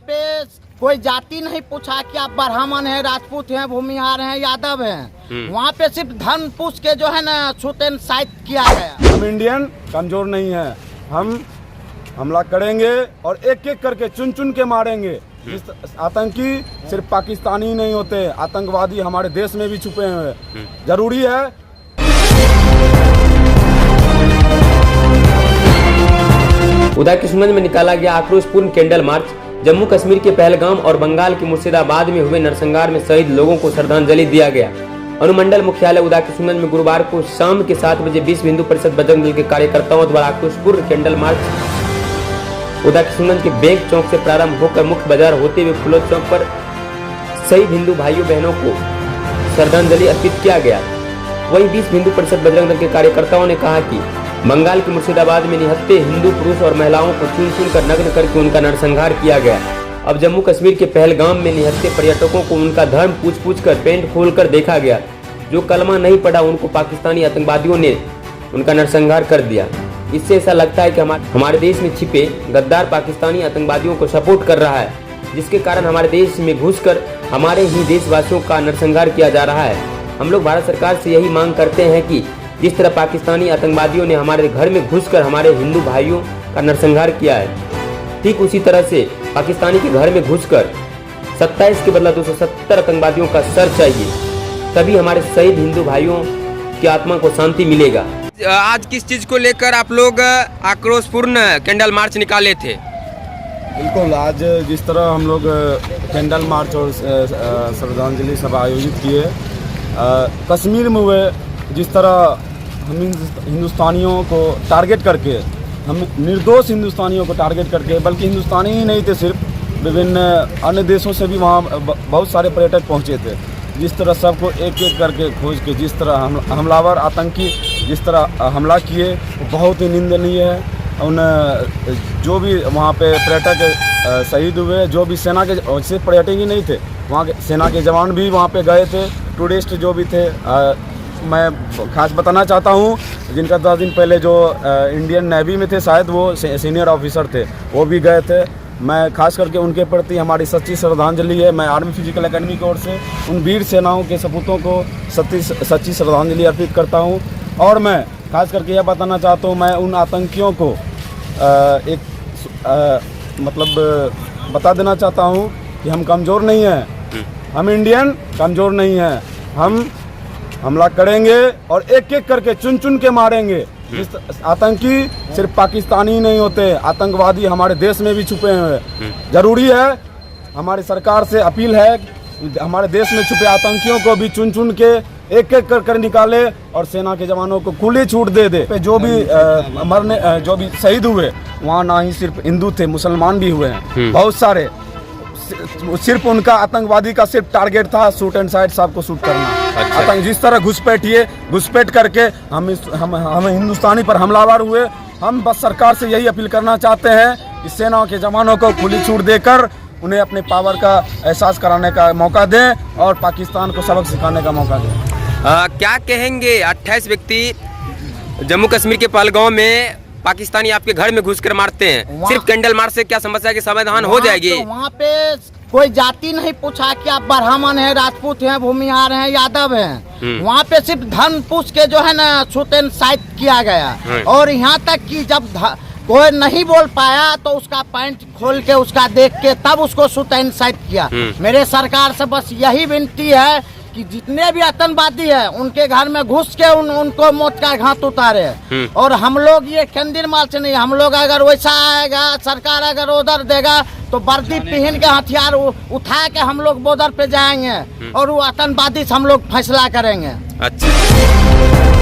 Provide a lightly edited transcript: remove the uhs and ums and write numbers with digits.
पे कोई जाति नहीं पूछा कि आप ब्राह्मण हैं, राजपूत हैं, भूमिहार हैं, यादव हैं। वहाँ पे सिर्फ धन पूछ के जो है ना शूट एंड साइट किया गया। हम इंडियन कमजोर नहीं है, हम हमला करेंगे और एक एक करके चुन चुन के मारेंगे। आतंकी सिर्फ पाकिस्तानी ही नहीं होते, आतंकवादी हमारे देश में भी छुपे हुए हैं। जरूरी है उदय किशनगंज में निकाला गया आक्रोशपूर्ण कैंडल मार्च। जम्मू कश्मीर के पहलगाम और बंगाल के मुर्शिदाबाद में हुए नरसंहार में शहीद लोगों को श्रद्धांजलि दिया गया। अनुमंडल मुख्यालय उदय किशनगंज में गुरुवार को शाम के 7 बजे विश्व हिंदू परिषद बजरंग दल के कार्यकर्ताओं द्वारा आक्रोशपूर्ण कैंडल मार्च उदय किशनगंज के बैंक चौक से प्रारंभ होकर मुख्य बाजार होते हुए फुलो चौक पर शहीद हिंदू भाइयों बहनों को श्रद्धांजलि अर्पित किया गया। वहीं विश्व हिंदू परिषद बजरंग दल के कार्यकर्ताओं ने कहा कि बंगाल के मुर्शिदाबाद में निहत्थे हिंदू पुरुष और महिलाओं को चुन चुन कर नग्न करके उनका नरसंहार किया गया। अब जम्मू कश्मीर के पहलगाम में निहत्थे पर्यटकों को उनका धर्म पूछ कर पेंट खोलकर देखा गया। जो कलमा नहीं पढ़ा उनको पाकिस्तानी आतंकवादियों ने उनका नरसंहार कर दिया। इससे ऐसा लगता है कि हमारे देश में छिपे गद्दार पाकिस्तानी आतंकवादियों को सपोर्ट कर रहा है, जिसके कारण हमारे देश में घुसकर हमारे ही देशवासियों का नरसंहार किया जा रहा है। हम लोग भारत सरकार से यही मांग करते हैं कि जिस तरह पाकिस्तानी आतंकवादियों ने हमारे घर में घुसकर हमारे हिंदू भाइयों का नरसंहार किया है, ठीक उसी तरह से पाकिस्तानी के घर में घुसकर 27 के बदला 270 आतंकवादियों का सर चाहिए, तभी हमारे शहीद हिंदू भाइयों की आत्मा को शांति मिलेगा। आज किस चीज को लेकर आप लोग आक्रोशपूर्ण कैंडल मार्च निकाले थे? बिल्कुल, आज जिस तरह हम लोग कैंडल मार्च और श्रद्धांजलि सभा आयोजित किए, कश्मीर में हुए जिस तरह हम हिंदुस्तानियों को टारगेट करके, हम निर्दोष हिंदुस्तानियों को टारगेट करके, बल्कि हिंदुस्तानी ही नहीं थे, सिर्फ विभिन्न अन्य देशों से भी वहाँ बहुत सारे पर्यटक पहुँचे थे। जिस तरह सबको एक एक करके खोज के जिस तरह हमलावर आतंकी जिस तरह हमला किए वो बहुत ही निंदनीय है। उन जो भी वहाँ पे पर्यटक शहीद हुए, जो भी सेना के सिर्फ पर्यटक ही नहीं थे, वहाँ के सेना के जवान भी वहाँ पे गए थे, टूरिस्ट जो भी थे। मैं खास बताना चाहता हूँ जिनका 10 दिन पहले जो इंडियन नेवी में थे, शायद वो सीनियर ऑफिसर थे, वो भी गए थे। मैं खास करके उनके प्रति हमारी सच्ची श्रद्धांजलि है। मैं आर्मी फिजिकल एकेडमी की ओर से उन वीर सेनाओं के सपूतों को सच्ची श्रद्धांजलि अर्पित करता हूँ। और मैं खास करके यह बताना चाहता हूँ, मैं उन आतंकियों को मतलब बता देना चाहता हूँ कि हम कमज़ोर नहीं हैं, हम इंडियन कमज़ोर नहीं हैं, हम हमला करेंगे और एक एक करके चुन चुन के मारेंगे। आतंकी सिर्फ पाकिस्तानी ही नहीं होते, आतंकवादी हमारे देश में भी छुपे हुए हैं। जरूरी है, हमारी सरकार से अपील है, हमारे देश में छुपे आतंकियों को भी चुन चुन के एक एक कर निकाले और सेना के जवानों को खुली छूट दे दे। जो भी जो भी शहीद हुए, वहाँ ना ही सिर्फ हिंदू थे, मुसलमान भी हुए हैं बहुत सारे। सिर्फ उनका आतंकवादी का सिर्फ टारगेट था शूट एंड साइट सबको शूट करना। अच्छा। जिस तरह घुसपैठ करके हम हिंदुस्तानी पर हमलावर हुए। हम बस सरकार से यही अपील करना चाहते हैं कि सेना के जवानों को खुली छूट देकर उन्हें अपने पावर का एहसास कराने का मौका दें और पाकिस्तान को सबक सिखाने का मौका दें। क्या कहेंगे 28 व्यक्ति जम्मू कश्मीर के पहलगाम में पाकिस्तानी आपके घर में घुसकर मारते हैं, सिर्फ कैंडल मार्च से क्या समस्या की समाधान हो जाएगी? तो वहाँ पे कोई जाति नहीं पूछा कि आप ब्राह्मण हैं, राजपूत हैं, भूमिहार हैं, यादव हैं। वहाँ पे सिर्फ धन पूछ के जो है ना शूट एंड साइट किया गया। और यहाँ तक कि जब कोई नहीं बोल पाया तो उसका पैंट खोल के उसका देख के तब उसको शूट एंड साइट किया। मेरे सरकार से बस यही विनती है कि जितने भी आतंकवादी है उनके घर में घुस के उनको मौत का घाट उतारे। और हम लोग ये कैंडल मार्च नहीं, हम लोग अगर वैसा आएगा, सरकार अगर ऑर्डर देगा तो वर्दी पहन के हथियार उठा के हम लोग बॉर्डर पे जाएंगे और वो आतंकवादी से हम लोग फैसला करेंगे। अच्छा।